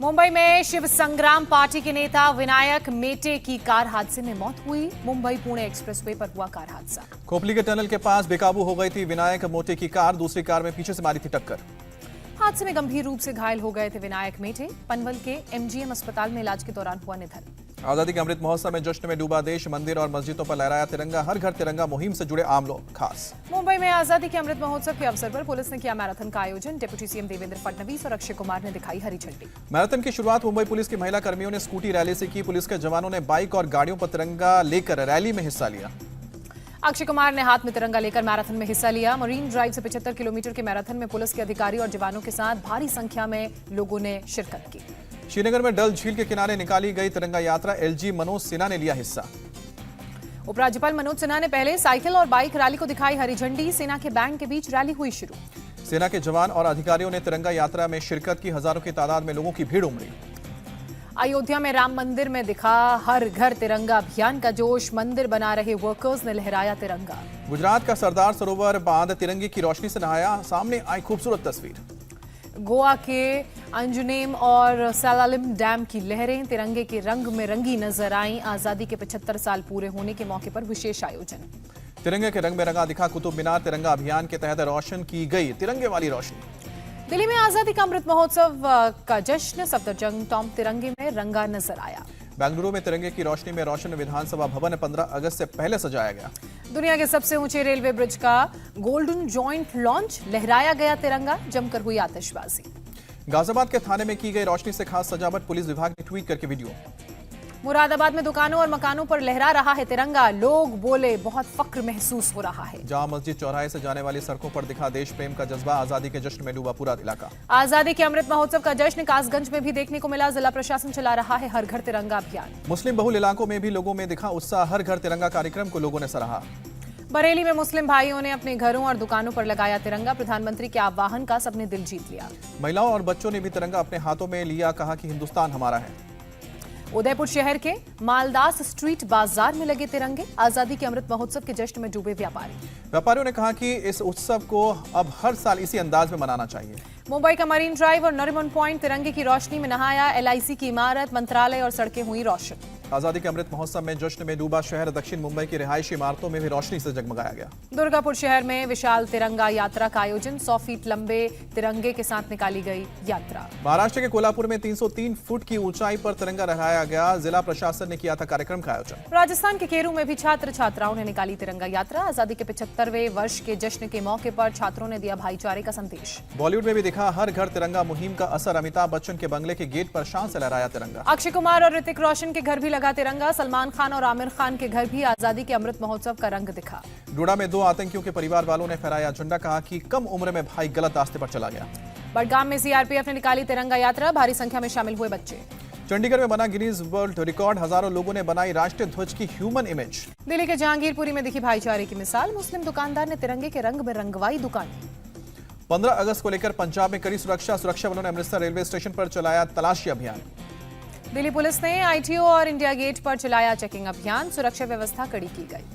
मुंबई में शिव संग्राम पार्टी के नेता विनायक मेटे की कार हादसे में मौत हुई। मुंबई पुणे एक्सप्रेसवे पर हुआ कार हादसा। खोपली के टनल के पास बेकाबू हो गई थी विनायक मोटे की कार, दूसरी कार में पीछे से मारी थी टक्कर। हादसे में गंभीर रूप से घायल हो गए थे विनायक मेटे। पनवल के एमजीएम अस्पताल में इलाज के दौरान हुआ निधन। आजादी के अमृत महोत्सव में जश्न में डूबा देश, मंदिर और मस्जिदों पर लहराया तिरंगा। हर घर तिरंगा मुहिम से जुड़े आम लोग खास। मुंबई में आजादी के अमृत महोत्सव के अवसर पर पुलिस ने किया मैराथन का आयोजन। डिप्टी सीएम देवेंद्र फडणवीस और अक्षय कुमार ने दिखाई हरी झंडी। मैराथन की शुरुआत मुंबई पुलिस की महिला कर्मियों ने स्कूटी रैली से की। पुलिस के जवानों ने बाइक और गाड़ियों पर तिरंगा लेकर रैली में हिस्सा लिया। अक्षय कुमार ने हाथ में तिरंगा लेकर मैराथन में हिस्सा लिया। मरीन ड्राइव से 75 किलोमीटर के मैराथन में पुलिस के अधिकारी और जवानों के साथ भारी संख्या में लोगों ने शिरकत की। श्रीनगर में डल झील के किनारे निकाली गई तिरंगा यात्रा, एलजी मनोज सिन्हा ने लिया हिस्सा। उपराज्यपाल मनोज सिन्हा ने पहले साइकिल और बाइक रैली को दिखाई हरी झंडी। सेना के बैंड के बीच रैली हुई शुरू। सेना के जवान और अधिकारियों ने तिरंगा यात्रा में शिरकत की। हजारों की तादाद में लोगों की भीड़ उमड़ी। अयोध्या में राम मंदिर में दिखा हर घर तिरंगा अभियान का जोश। मंदिर बना रहे वर्कर्स ने लहराया तिरंगा। गुजरात का सरदार सरोवर बांध तिरंगे की रोशनी से नहाया। सामने आई खूबसूरत तस्वीर। गोवा के अंजुनेम और सलालिम डैम की लहरें तिरंगे के रंग में रंगी नजर आईं। आजादी के 75 साल पूरे होने के मौके पर विशेष आयोजन। तिरंगे के रंग में रंगा दिखा कुतुब मीनार। तिरंगा अभियान के तहत रोशन की गई तिरंगे वाली रोशनी। दिल्ली में आजादी का अमृत महोत्सव का जश्न। सफदरजंग टॉम तिरंगे में रंगा नजर आया। बेंगलुरु में तिरंगे की रोशनी में रोशन विधानसभा भवन 15 अगस्त से पहले सजाया गया। दुनिया के सबसे ऊंचे रेलवे ब्रिज का गोल्डन जॉइंट लॉन्च। लहराया गया तिरंगा। जमकर हुई आतिशबाजी। गाजियाबाद के थाने में की गई रोशनी से खास सजावट। पुलिस विभाग ने ट्वीट करके वीडियो। मुरादाबाद में दुकानों और मकानों पर लहरा रहा है तिरंगा। लोग बोले बहुत फक्र महसूस हो रहा है। जामा मस्जिद चौराहे से जाने वाली सड़कों पर दिखा देश प्रेम का जज्बा। आजादी के जश्न में डूबा पूरा इलाका। आजादी के अमृत महोत्सव का जश्न कासगंज में भी देखने को मिला। जिला प्रशासन चला रहा है हर घर तिरंगा अभियान। मुस्लिम बहुल इलाकों में भी लोगों में दिखा उत्साह। हर घर तिरंगा कार्यक्रम को लोगों ने सराहा। बरेली में मुस्लिम भाइयों ने अपने घरों और दुकानों पर लगाया तिरंगा। प्रधानमंत्री के आह्वान का सबने दिल जीत लिया। महिलाओं और बच्चों ने भी तिरंगा अपने हाथों में लिया। कहा कि हिंदुस्तान हमारा है। उदयपुर शहर के मालदास स्ट्रीट बाजार में लगे तिरंगे। आजादी के अमृत महोत्सव के जश्न में डूबे व्यापारियों ने कहा कि इस उत्सव को अब हर साल इसी अंदाज में मनाना चाहिए। मुंबई का मरीन ड्राइव और नरिमन पॉइंट तिरंगे की रोशनी में नहाया। एलआईसी की इमारत, मंत्रालय और सड़कें हुई रोशन। आजादी के अमृत महोत्सव में जश्न में डूबा शहर। दक्षिण मुंबई की रिहायशी इमारतों में भी रोशनी से जगमगाया गया। दुर्गापुर शहर में विशाल तिरंगा यात्रा का आयोजन। 100 फीट लंबे तिरंगे के साथ निकाली गई यात्रा। महाराष्ट्र के कोल्हापुर में 303 फुट की ऊंचाई पर तिरंगा लहराया गया। जिला प्रशासन ने किया था कार्यक्रम का आयोजन। राजस्थान के केरू में भी छात्र छात्राओं ने निकाली तिरंगा यात्रा। आजादी के 75वें वर्ष के जश्न के मौके पर छात्रों ने दिया भाईचारे का संदेश। बॉलीवुड में भी दिखा हर घर तिरंगा मुहिम का असर। अमिताभ बच्चन के बंगले के गेट पर शान से लहराया तिरंगा। अक्षय कुमार और ऋतिक रोशन के घर भी लगा तिरंगा। सलमान खान और आमिर खान के घर भी आजादी के अमृत महोत्सव का रंग दिखा। डोडा में 2 आतंकियों के परिवार वालों ने फहराया झंडा। कहा कि कम उम्र में भाई गलत रास्ते पर चला गया। बडगाम में सीआरपीएफ ने निकाली तिरंगा यात्रा। भारी संख्या में शामिल हुए बच्चे। चंडीगढ़ में बना गिनीज वर्ल्ड रिकॉर्ड। हजारों लोगों ने बनाई राष्ट्रीय ध्वज की ह्यूमन इमेज। दिल्ली के जहांगीरपुरी में दिखी भाईचारे की मिसाल। मुस्लिम दुकानदार ने तिरंगे के रंग में रंगवाई दुकान। 15 अगस्त को लेकर पंजाब में कड़ी सुरक्षा बलों ने अमृतसर रेलवे स्टेशन पर चलाया तलाशी अभियान। दिल्ली पुलिस ने आईटीओ और इंडिया गेट पर चलाया चेकिंग अभियान। सुरक्षा व्यवस्था कड़ी की गई।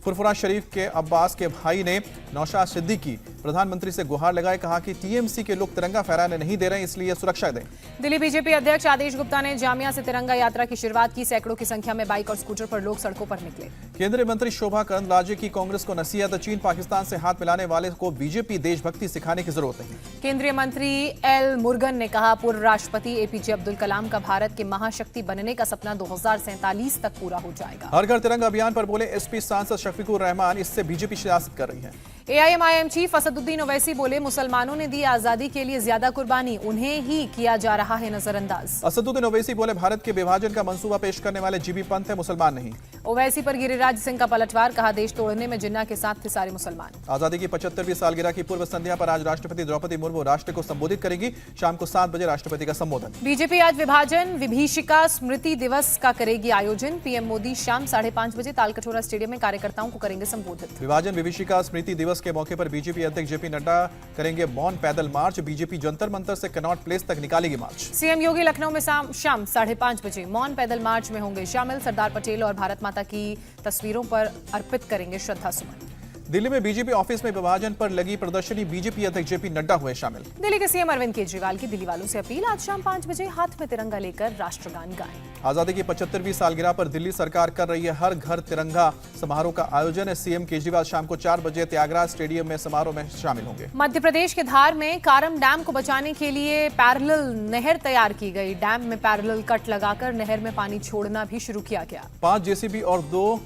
फुरफुरा शरीफ के अब्बास के भाई ने नौशाद सिद्दीकी प्रधानमंत्री से गुहार लगाए। कहा कि टीएमसी के लोग तिरंगा फहराने नहीं दे रहे, इसलिए सुरक्षा दें। दिल्ली बीजेपी अध्यक्ष आदेश गुप्ता ने जामिया से तिरंगा यात्रा की शुरुआत की। सैकड़ों की संख्या में बाइक और स्कूटर पर लोग सड़कों पर निकले। केंद्रीय मंत्री शोभा करंदलाजे की कांग्रेस को नसीहत। चीन पाकिस्तान से हाथ मिलाने वाले को बीजेपी देशभक्ति सिखाने की जरूरत नहीं। केंद्रीय मंत्री एल मुरुगन ने कहा पूर्व राष्ट्रपति एपीजे अब्दुल कलाम का भारत के महाशक्ति बनने का सपना 2047 तक पूरा हो जाएगा। हर घर तिरंगा अभियान पर बोले एसपी सांसद शफीकुर रहमान, इससे बीजेपी सियासत कर रही है। एआईएमआईएम चीफ असदुद्दीन ओवैसी बोले मुसलमानों ने दी आजादी के लिए ज्यादा कुर्बानी, उन्हें ही किया जा रहा है नजरअंदाज। असदुद्दीन ओवैसी बोले भारत के विभाजन का मंसूबा पेश करने वाले जीबी पंथ है, मुसलमान नहीं। ओवैसी पर गिरिराज सिंह का पलटवार। कहा देश तोड़ने में जिन्ना के साथ थे सारे मुसलमान। आजादी की 75वीं सालगिरह की पूर्व संध्या पर आज राष्ट्रपति द्रौपदी मुर्मू राष्ट्र को संबोधित करेंगी। शाम को 7 बजे राष्ट्रपति का संबोधन। बीजेपी आज विभाजन विभीषिका स्मृति दिवस का करेगी आयोजन। पीएम मोदी शाम 5:30 बजे तालकटोरा स्टेडियम में कार्यकर्ताओं को करेंगे संबोधित। विभाजन विभीषिका स्मृति दिवस के मौके पर बीजेपी अध्यक्ष जेपी नड्डा करेंगे मौन पैदल मार्च। बीजेपी जंतर मंतर से कनॉट प्लेस तक निकालेगी मार्च। सीएम योगी लखनऊ में शाम 5:30 बजे मौन पैदल मार्च में होंगे शामिल। सरदार पटेल और भारत माता की तस्वीरों पर अर्पित करेंगे श्रद्धा सुमन। दिल्ली में बीजेपी ऑफिस में विभाजन पर लगी प्रदर्शनी, बीजेपी अध्यक्ष जेपी नड्डा हुए शामिल। दिल्ली के सीएम अरविंद केजरीवाल की दिल्ली वालों से अपील, आज शाम 5 बजे हाथ में तिरंगा लेकर राष्ट्रगान गाएं। आजादी की 75वीं सालगिरह पर दिल्ली सरकार कर रही है हर घर तिरंगा समारोह का आयोजन। सीएम केजरीवाल शाम को 4 बजे त्यागराज स्टेडियम में समारोह में शामिल होंगे। मध्य प्रदेश के धार में कारम डैम को बचाने के लिए पैरेलल नहर तैयार की गई। डैम में पैरेलल कट लगाकर नहर में पानी छोड़ना भी शुरू किया गया। 5 जेसीबी और 2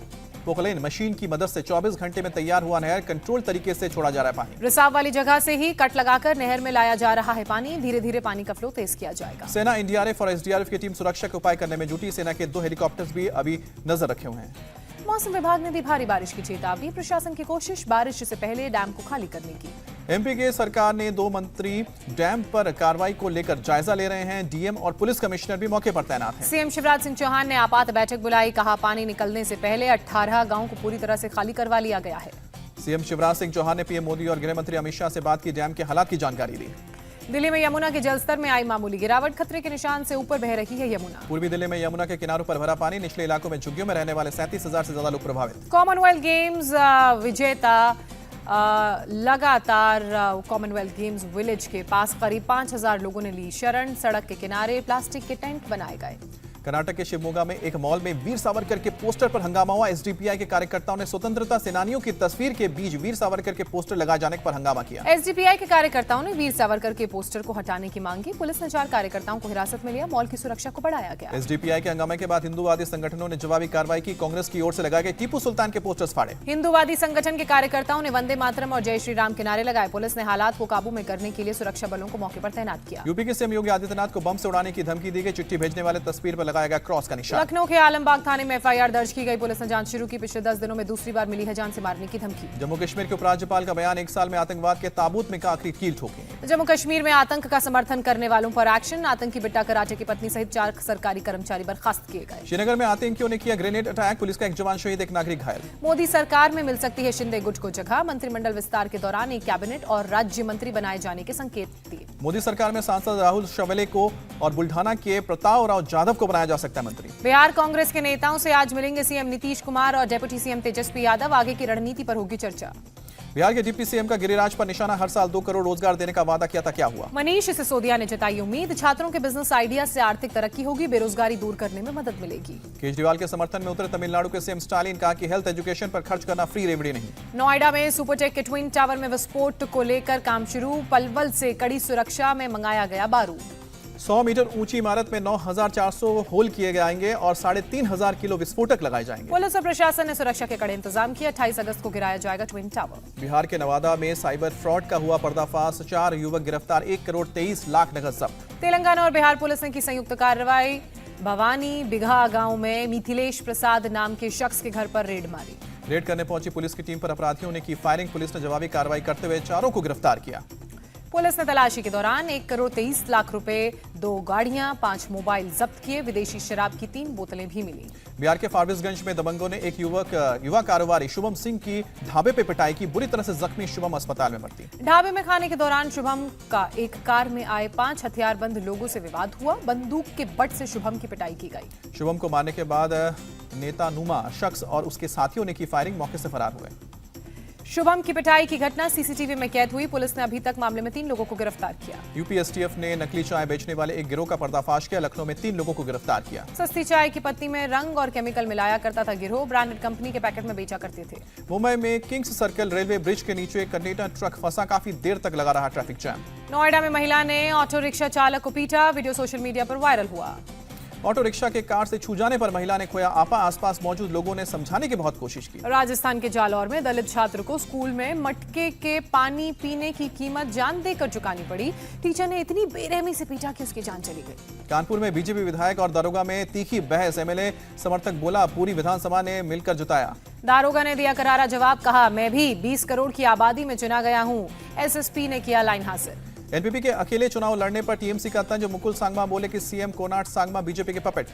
पोकलेन मशीन की मदद से 24 घंटे में तैयार हुआ नहर कंट्रोल तरीके से छोड़ा जा रहा है पानी। रिसाव वाली जगह से ही कट लगाकर नहर में लाया जा रहा है पानी। धीरे धीरे पानी का फ्लो तेज किया जाएगा। सेना, एनडीआरएफ और एसडीआरएफ की टीम सुरक्षा के उपाय करने में जुटी। सेना के 2 हेलीकॉप्टर्स भी अभी नजर रखे हुए हैं। मौसम विभाग ने दी भारी बारिश की चेतावनी। प्रशासन की कोशिश बारिश से पहले डैम को खाली करने की। एमपी के सरकार ने 2 मंत्री डैम पर कार्रवाई को लेकर जायजा ले रहे हैं। डीएम और पुलिस कमिश्नर भी मौके पर तैनात हैं। सीएम शिवराज सिंह चौहान ने आपात बैठक बुलाई, कहा पानी निकलने से पहले 18 गांव को पूरी तरह से खाली करवा लिया गया है। सीएम शिवराज सिंह चौहान ने पीएम मोदी और गृह मंत्री अमित शाह से बात की, डैम के हालात की जानकारी दी। दिल्ली में यमुना के जलस्तर में आई मामूली गिरावट, खतरे के निशान से ऊपर बह रही है यमुना। पूर्वी दिल्ली में यमुना के किनारों पर भरा पानी, निचले इलाकों में झुग्गियों में रहने वाले 37,000 से ज्यादा लोग प्रभावित। कॉमनवेल्थ गेम्स विजेता लगातार कॉमनवेल्थ गेम्स विलेज के पास करीब 5,000 लोगों ने ली शरण। सड़क के किनारे प्लास्टिक के टेंट बनाए गए। कर्नाटक के शिवमोगा में एक मॉल में वीर सावरकर के पोस्टर पर हंगामा हुआ। एसडीपीआई के कार्यकर्ताओं ने स्वतंत्रता सेनानियों की तस्वीर के बीच वीर सावरकर के पोस्टर लगाए जाने पर हंगामा किया। एसडीपीआई के कार्यकर्ताओं ने वीर सावरकर के पोस्टर को हटाने की मांग की। पुलिस ने 4 कार्यकर्ताओं को हिरासत में लिया। मॉल की सुरक्षा को बढ़ाया गया। एसडीपीआई के हंगामे के बाद हिंदूवादी संगठनों ने जवाबी कार्रवाई की। कांग्रेस की ओर से लगाए गए टीपू सुल्तान के पोस्टर्स फाड़े। हिंदूवादी संगठन के कार्यकर्ताओं ने वंदे मातरम और जय श्री राम के नारे लगाए। पुलिस ने हालात को काबू में करने के लिए सुरक्षा बलों को मौके पर तैनात किया। यूपी के सीएम योगी आदित्यनाथ को बम से उड़ाने की धमकी दी गई। चिट्ठी भेजने वाले तस्वीर पर लगाया गया क्रॉस का निशान। लखनऊ के आलमबाग थाने में एफआईआर दर्ज की गई। पुलिस ने जांच शुरू की। पिछले 10 दिनों में दूसरी बार मिली है जान से मारने की धमकी। जम्मू कश्मीर के उपराज्यपाल का बयान, 1 साल में आतंकवाद के ताबूत में का आखिरी कील ठोकी। जम्मू कश्मीर में आतंक का समर्थन करने वालों पर एक्शन। आतंकी बिट्टा कराटे की पत्नी सहित 4 सरकारी कर्मचारी बर्खास्त किए गए। श्रीनगर में आतंकियों ने किया ग्रेनेड अटैक, पुलिस का एक जवान शहीद, एक नागरिक घायल। मोदी सरकार में मिल सकती है शिंदे गुट को जगह। मंत्रिमंडल विस्तार के दौरान एक कैबिनेट और राज्य मंत्री बनाए जाने के संकेत दिए। मोदी सरकार में सांसद राहुल शवेले को और बुल्ढाना के प्रताप राव जाधव को बनाया जा सकता है मंत्री। बिहार कांग्रेस के नेताओं से आज मिलेंगे सीएम नीतीश कुमार और डेप्यूटी सीएम तेजस्वी यादव। आगे की रणनीति पर होगी चर्चा। बिहार के डिप्टी सीएम का गिरिराज पर निशाना, हर साल 2 करोड़ रोजगार देने का वादा किया था, क्या हुआ? मनीष सिसोदिया ने जताई उम्मीद, छात्रों के बिजनेस आइडिया से आर्थिक तरक्की होगी, बेरोजगारी दूर करने में मदद मिलेगी। केजरीवाल के समर्थन में उतरे तमिलनाडु के सीएम स्टालिन, कहा कि हेल्थ एजुकेशन पर खर्च करना फ्री रेवड़ी नहीं। नोएडा में सुपरटेक के ट्विन टावर में विस्फोट को लेकर काम शुरू। पलवल से कड़ी सुरक्षा में मंगाया गया बारूद। 100 मीटर ऊंची इमारत में 9,400 होल किए जाएंगे और 3,500 किलो विस्फोटक लगाए जाएंगे। पुलिस और प्रशासन ने सुरक्षा के कड़े इंतजाम किए। 28 अगस्त को गिराया जाएगा ट्विन टावर। बिहार के नवादा में साइबर फ्रॉड का हुआ पर्दाफाश, 4 युवक गिरफ्तार, 1 करोड़ 23 लाख नकद जब्त। तेलंगाना और बिहार पुलिस ने की संयुक्त कार्रवाई। भवानी बिघा गांव में मिथिलेश प्रसाद नाम के शख्स के घर पर रेड मारी। रेड करने पहुंची पुलिस की टीम पर अपराधियों ने की फायरिंग। पुलिस ने जवाबी कार्रवाई करते हुए 4 को गिरफ्तार किया। पुलिस ने तलाशी के दौरान 1 करोड़ 23 लाख रुपए, 2 गाड़ियां, 5 मोबाइल जब्त किए। विदेशी शराब की 3 बोतलें भी मिली। बिहार के फारबिसगंज में दबंगों ने एक युवा कारोबारी शुभम सिंह की ढाबे पे पिटाई की। बुरी तरह से जख्मी शुभम अस्पताल में भर्ती। ढाबे में खाने के दौरान शुभम का एक कार में आए 5 हथियारबंद लोगों से विवाद हुआ। बंदूक के बट से शुभम की पिटाई की गई। शुभम को मारने के बाद नेता नुमा शख्स और उसके साथियों ने की फायरिंग, मौके से फरार हुए। शुभम की पिटाई की घटना सीसीटीवी में कैद हुई। पुलिस ने अभी तक मामले में 3 लोगों को गिरफ्तार किया। यूपी एसटीएफ ने नकली चाय बेचने वाले एक गिरोह का पर्दाफाश किया। लखनऊ में 3 लोगों को गिरफ्तार किया। सस्ती चाय की पत्ती में रंग और केमिकल मिलाया करता था गिरोह। ब्रांडेड कंपनी के पैकेट में बेचा करते थे। मुंबई में किंग्स सर्कल रेलवे ब्रिज के नीचे कंटेनर ट्रक फंसा, काफी देर तक लगा रहा ट्रैफिक जैम। नोएडा में महिला ने ऑटो रिक्शा चालक को पीटा। वीडियो सोशल मीडिया पर वायरल हुआ। ऑटो रिक्शा के कार से छू जाने पर महिला ने खोया आपा। आसपास मौजूद लोगों ने समझाने की बहुत कोशिश की। राजस्थान के जालौर में दलित छात्र को स्कूल में मटके के पानी पीने की कीमत जान देकर चुकानी पड़ी। टीचर ने इतनी बेरहमी से पीटा कि उसकी जान चली गई। कानपुर में बीजेपी विधायक और दारोगा में तीखी बहस। एमएलए समर्थक बोला, पूरी विधानसभा ने मिलकर जुटाया। दारोगा ने दिया करारा जवाब, कहा मैं भी 20 करोड़ की आबादी में चुना गया हूं। एसएसपी ने किया लाइन हासिल। एनपीपी के अकेले चुनाव लड़ने पर टीएमसी का तंज। मुकुल सांगमा बोले कि सीएम कोनाट सांगमा बीजेपी के puppet.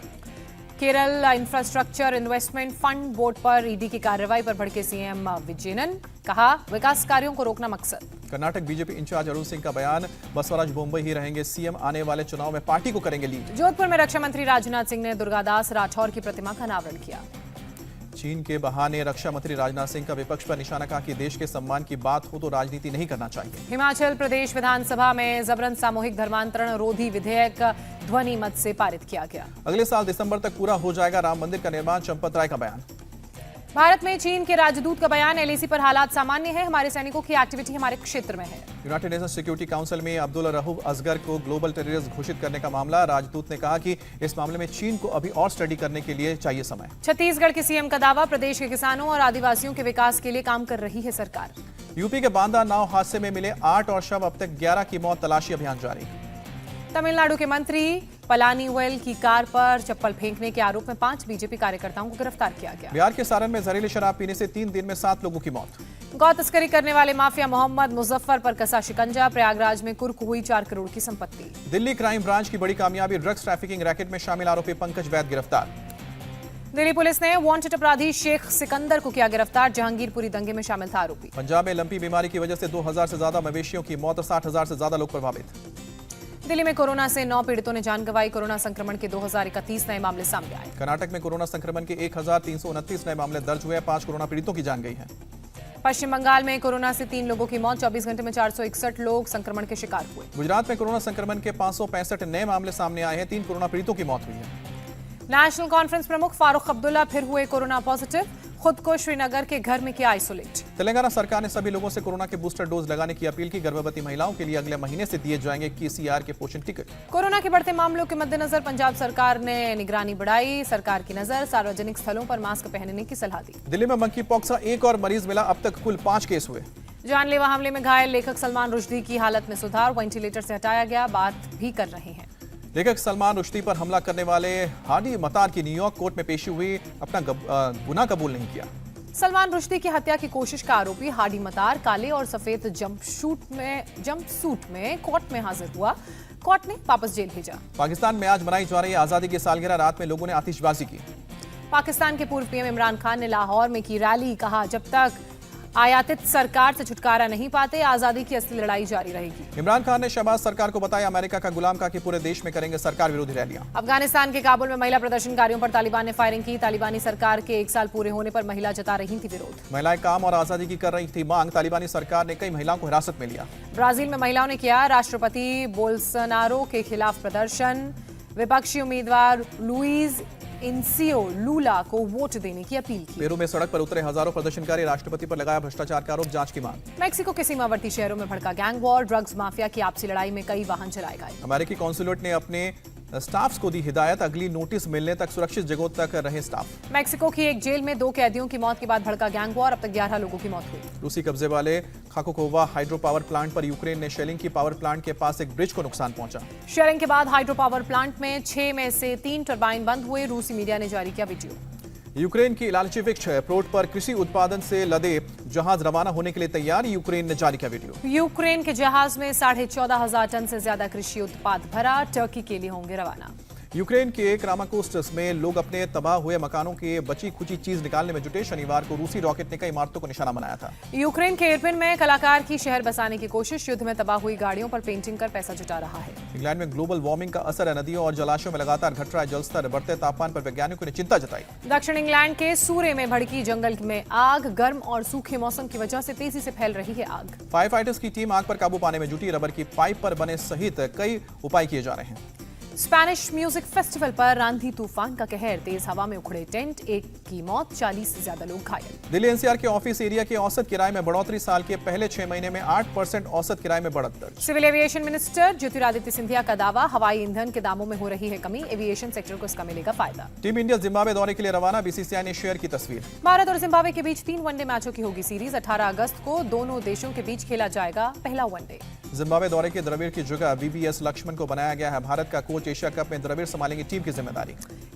Kerala infrastructure investment fund board पर ईडी की कार्रवाई पर भड़के सीएम विजयन, कहा विकास कार्यों को रोकना मकसद। कर्नाटक बीजेपी इंचार्ज अरुण सिंह का बयान, बसवराज मुंबई ही रहेंगे सीएम, आने वाले चुनाव में पार्टी को करेंगे लीड। जोधपुर में रक्षा मंत्री राजनाथ सिंह ने दुर्गादास राठौर की प्रतिमा का अनावरण किया। चीन के बहाने रक्षा मंत्री राजनाथ सिंह का विपक्ष पर निशाना, कहा कि देश के सम्मान की बात हो तो राजनीति नहीं करना चाहिए। हिमाचल प्रदेश विधानसभा में जबरन सामूहिक धर्मांतरण रोधी विधेयक ध्वनि मत से पारित किया गया। अगले साल दिसंबर तक पूरा हो जाएगा राम मंदिर का निर्माण, चंपत राय का बयान। भारत में चीन के राजदूत का बयान, एलएसी पर हालात सामान्य है, हमारे सैनिकों की एक्टिविटी हमारे क्षेत्र में है। यूनाइटेड नेशंस सिक्योरिटी काउंसिल में अब्दुल रहूफ असगर को ग्लोबल टेररिस्ट घोषित करने का मामला, राजदूत ने कहा कि इस मामले में चीन को अभी और स्टडी करने के लिए चाहिए समय। छत्तीसगढ़ के सीएम का दावा, प्रदेश के किसानों और आदिवासियों के विकास के लिए काम कर रही है सरकार। यूपी के बांदा नाव हादसे में मिले 8 और शव, अब तक 11 की मौत, तलाशी अभियान जारी। तमिलनाडु के मंत्री पलानीवेल की कार पर चप्पल फेंकने के आरोप में 5 बीजेपी कार्यकर्ताओं को गिरफ्तार किया गया। बिहार के सारण में जहरीली शराब पीने से 3 दिन में 7 लोगों की मौत। गौ तस्करी करने वाले माफिया मोहम्मद मुजफ्फर पर कसा शिकंजा, प्रयागराज में कुर्क हुई 4 करोड़ की संपत्ति। दिल्ली क्राइम ब्रांच की बड़ी कामयाबी, ड्रग्स ट्रैफिकिंग रैकेट में शामिल आरोपी पंकज वैद गिरफ्तार। दिल्ली पुलिस ने वांटेड अपराधी शेख सिकंदर को किया गिरफ्तार, जहांगीरपुरी दंगे में शामिल था आरोपी। पंजाब में लंपी बीमारी की वजह से 2000 से ज्यादा मवेशियों की मौत और 60,000 से ज्यादा लोग प्रभावित। दिल्ली में कोरोना से 9 पीड़ितों ने जान गंवाई, कोरोना संक्रमण के 2031 नए मामले सामने आए। कर्नाटक में कोरोना संक्रमण के 1329 नए मामले दर्ज हुए, 5 कोरोना पीड़ितों की जान गई है। पश्चिम बंगाल में कोरोना से 3 लोगों की मौत, 24 घंटे में 461 लोग संक्रमण के शिकार हुए। गुजरात में कोरोना संक्रमण के 565 नए मामले सामने आए हैं, 3 कोरोना पीड़ितों की मौत हुई है। नेशनल कॉन्फ्रेंस प्रमुख फारूक अब्दुल्ला फिर हुए कोरोना पॉजिटिव, खुद को श्रीनगर के घर में किया आइसोलेट। तेलंगाना सरकार ने सभी लोगों से कोरोना के बूस्टर डोज लगाने की अपील की, गर्भवती महिलाओं के लिए अगले महीने से दिए जाएंगे KCR के पोषण टिकट। कोरोना के बढ़ते मामलों के मद्देनजर पंजाब सरकार ने निगरानी बढ़ाई, सरकार की नजर, सार्वजनिक स्थलों पर मास्क पहनने की सलाह दी। दिल्ली में मंकी पॉक्स का एक और मरीज मिला, अब तक कुल 5 केस हुए। जानलेवा हमले में घायल लेखक सलमान रुश्दी की हालत में सुधार, वेंटिलेटर से हटाया गया, बात भी कर रहे हैं। लेखक सलमान रुश्दी पर हमला करने वाले हाडी मतार की न्यूयॉर्क कोर्ट में पेशी हुई, अपना गुनाह कबूल नहीं किया। सलमान रुश्दी की हत्या की कोशिश का आरोपी हाडी मतार काले और सफेद जंपसूट में कोर्ट में हाजिर हुआ, कोर्ट ने वापस जेल भेजा। पाकिस्तान में आज मनाई जा रही आजादी की सालगिरह, रात में लोगों ने आतिशबाजी की। पाकिस्तान के पूर्व पीएम इमरान खान ने लाहौर में की रैली, कहा जब तक आयातित सरकार से छुटकारा नहीं पाते, आजादी की असली लड़ाई जारी रहेगी। इमरान खान ने शहबाज सरकार को बताया अमेरिका का गुलाम, कहा कि पूरे देश में करेंगे सरकार विरोधी रैलियां। अफगानिस्तान के काबुल में महिला प्रदर्शनकारियों पर तालिबान ने फायरिंग की, तालिबानी सरकार के 1 साल पूरे होने पर महिला जता रही थी विरोध। महिलाएं काम और आजादी की कर रही थी मांग, तालिबानी सरकार ने कई महिलाओं को हिरासत में लिया। ब्राजील में महिलाओं ने किया राष्ट्रपति बोल्सोनारो के खिलाफ प्रदर्शन, विपक्षी उम्मीदवार लुइज इनसियो लूला को वोट देने की अपील की। पेरू में सड़क पर उतरे हजारों प्रदर्शनकारी, राष्ट्रपति पर लगाया भ्रष्टाचार का आरोप, जांच की मांग। मेक्सिको के सीमावर्ती शहरों में भड़का गैंग वॉर, ड्रग्स माफिया की आपसी लड़ाई में कई वाहन जलाए गए। अमेरिकी कॉन्सुलेट ने अपने स्टाफ्स को दी हिदायत, अगली नोटिस मिलने तक सुरक्षित जगहों तक रहे स्टाफ। मेक्सिको की एक जेल में 2 कैदियों की मौत के बाद भड़का गैंग वॉर, अब तक 11 लोगों की मौत हुई। रूसी कब्जे वाले खाकोकोवा हाइड्रो पावर प्लांट पर यूक्रेन ने शेलिंग की, पावर प्लांट के पास एक ब्रिज को नुकसान पहुंचा। शेयरिंग के बाद हाइड्रो पावर प्लांट में 6 में से 3 टरबाइन बंद हुए, रूसी मीडिया ने जारी किया वीडियो। यूक्रेन की लालचिविक पोर्ट पर कृषि उत्पादन से लदे जहाज रवाना होने के लिए तैयार, यूक्रेन ने जारी किया वीडियो। यूक्रेन के जहाज में 14,500 टन से ज्यादा कृषि उत्पाद भरा, टर्की के लिए होंगे रवाना। यूक्रेन के क्रामाकोर्स्क में लोग अपने तबाह हुए मकानों के बची खुची चीज निकालने में जुटे, शनिवार को रूसी रॉकेट ने कई इमारतों को निशाना बनाया था। यूक्रेन के इरपिन में कलाकार की शहर बसाने की कोशिश, युद्ध में तबाह हुई गाड़ियों पर पेंटिंग कर पैसा जुटा रहा है। इंग्लैंड में ग्लोबल वार्मिंग का असर है, नदियों और जलाशयों में लगातार घट रहा है जलस्तर, बढ़ते तापमान पर वैज्ञानिकों ने चिंता जताई। दक्षिण इंग्लैंड के सूरे में भड़की जंगल में आग, गर्म और सूखे मौसम की वजह से तेजी से फैल रही है आग। फायर फाइटर्स की टीम आग पर काबू पाने में जुटी, रबर की पाइप पर बने सहित कई उपाय किए जा रहे हैं। स्पेनिश म्यूजिक फेस्टिवल पर आंधी तूफान का कहर, तेज हवा में उखड़े टेंट, 1 की मौत, 40 से ज्यादा लोग घायल। दिल्ली NCR के ऑफिस एरिया के औसत किराए में बढ़ोतरी, साल के पहले 6 महीने में 8% औसत किराए में बढ़त दर्ज। Civil aviation minister Jyotiraditya Scindia का दावा, हवाई ईंधन के दामों में हो रही है कमी, एविएशन सेक्टर को इसका मिलेगा फायदा। टीम इंडिया जिम्बाब्वे दौरे के लिए रवाना, BCCI ने शेयर की तस्वीर। भारत और जिम्बाब्वे के बीच 3 वनडे मैचों की होगी सीरीज, 18 अगस्त को दोनों देशों के बीच खेला जाएगा पहला वनडे। जिम्बाब्वे दौरे के द्रविड़ की जगह VVS लक्ष्मण को बनाया गया है, भारत का कोच, एशिया कप में द्रविड़ संभालेंगे टीम की जिम्मेदारी।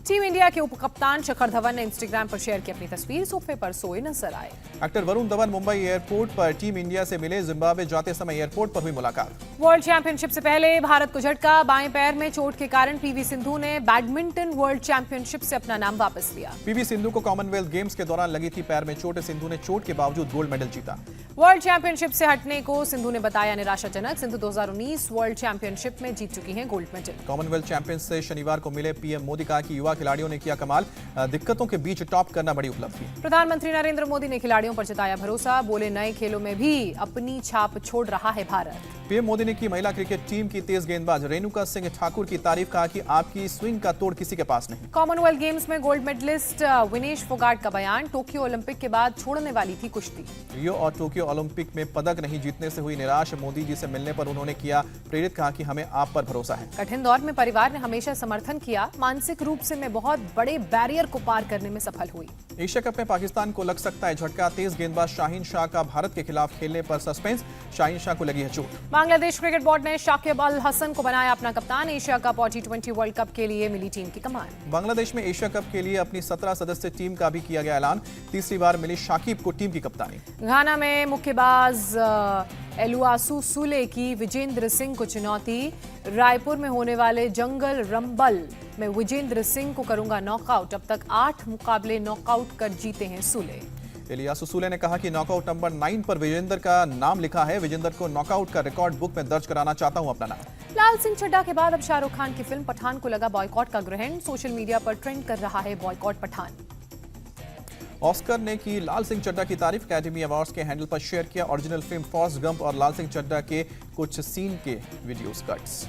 टीम इंडिया के उप कप्तान शिखर धवन ने इंस्टाग्राम पर शेयर की अपनी तस्वीर, सोफे पर सोए नजर आए। एक्टर वरुण धवन मुंबई एयरपोर्ट पर टीम इंडिया से मिले, जिम्बाब्वे जाते समय एयरपोर्ट पर हुई मुलाकात। वर्ल्ड चैंपियनशिप से पहले भारत को झटका, बाएं पैर में चोट के कारण PV सिंधु ने बैडमिंटन वर्ल्ड चैंपियनशिप से अपना नाम वापस लिया। PV सिंधु को कॉमनवेल्थ गेम्स के दौरान लगी थी पैर में चोट, सिंधु ने चोट के बावजूद गोल्ड मेडल जीता। वर्ल्ड चैंपियनशिप से हटने को सिंधु ने बताया निराशाजनक। सिंधु 2019 वर्ल्ड चैंपियनशिप में जीत चुकी हैं गोल्ड मेडल। कॉमनवेल्थ चैंपियन से शनिवार को मिले पीएम मोदी कहा कि युवा खिलाड़ियों ने किया कमाल, दिक्कतों के बीच टॉप करना बड़ी उपलब्धि। प्रधानमंत्री नरेंद्र मोदी ने खिलाड़ियों पर जताया भरोसा, बोले नए खेलों में भी अपनी छाप छोड़ रहा है भारत। पीएम मोदी ने की महिला क्रिकेट टीम की तेज गेंदबाज रेणुका सिंह ठाकुर की तारीफ, कहा कि आपकी स्विंग का तोड़ किसी के पास नहीं। कॉमनवेल्थ गेम्स में गोल्ड मेडलिस्ट विनेश फोगाट का बयान, टोक्यो ओलंपिक के बाद छोड़ने वाली थी कुश्ती। रियो और टोक्यो ओलंपिक में पदक नहीं जीतने से हुई निराश, मोदी जी से मिलने पर उन्होंने किया प्रेरित, कहा कि हमें आप पर भरोसा है। कठिन दौर में परिवार ने हमेशा समर्थन किया, मानसिक रूप से मैं बहुत बड़े बैरियर को पार करने में सफल हुई। एशिया कप में पाकिस्तान को लग सकता है झटका, तेज गेंदबाज शाहीन शाह का भारत के खिलाफ खेलने पर सस्पेंस, शाहीन शाह को लगी है चोट। बांग्लादेश क्रिकेट बोर्ड ने शाकिब अल हसन को बनाया अपना कप्तान, एशिया कप और T20 वर्ल्ड कप के लिए मिली टीम की कमान। बांग्लादेश में एशिया कप के लिए अपनी 17 सदस्य टीम का भी किया गया ऐलान, तीसरी बार मिली शाकिब को टीम की कप्तानी। घाना में मुक्केबाज एलुआसू सुले की विजेंद्र सिंह को चुनौती, रायपुर में होने वाले जंगल रंबल में विजेंद्र सिंह को करूंगा नॉकआउट, अब तक 8 मुकाबले नॉकआउट कर जीते हैं सुले। इलियासु सूले ने कहा कि नॉकआउट नंबर 9 पर विजेंद्र का नाम लिखा है, विजेंद्र को नॉकआउट का रिकॉर्ड बुक में दर्ज कराना चाहता हूं अपना नाम। लाल सिंह चड्ढा के बाद अब शाहरुख खान की फिल्म पठान को लगा बॉयकॉट का ग्रहण, सोशल मीडिया पर ट्रेंड कर रहा है बॉयकॉट पठान। ऑस्कर ने की लाल सिंह चड्ढा की तारीफ, एकेडमी अवार्ड्स के हैंडल पर शेयर किया ओरिजिनल फिल्म फॉरेस्ट गंप और लाल सिंह चड्ढा के कुछ सीन के वीडियोस कट्स।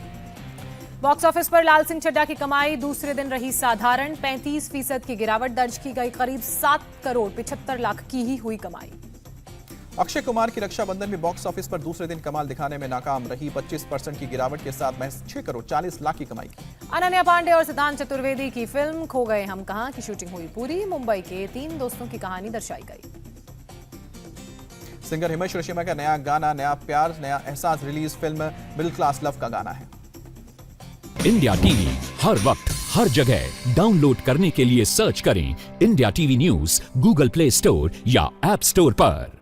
बॉक्स ऑफिस पर लाल सिंह चड्ढा की कमाई दूसरे दिन रही साधारण, 35% की गिरावट दर्ज की गई, करीब 7 करोड़ 75 लाख की ही हुई कमाई। अक्षय कुमार की रक्षाबंधन में बॉक्स ऑफिस पर दूसरे दिन कमाल दिखाने में नाकाम रही, 25% की गिरावट के साथ महज 6 करोड़ 40 लाख की कमाई की। अनन्या पांडे और सिद्धांत चतुर्वेदी की फिल्म खो गए हम कहां की शूटिंग हुई पूरी, मुंबई के 3 दोस्तों की कहानी दर्शाई गई। सिंगर हिमेश रेशमिया का नया गाना नया प्यार नया एहसास release, film middle class love का गाना है। इंडिया टीवी हर वक्त हर जगह डाउनलोड करने के लिए सर्च करें India TV news Google play store या ऐप स्टोर पर।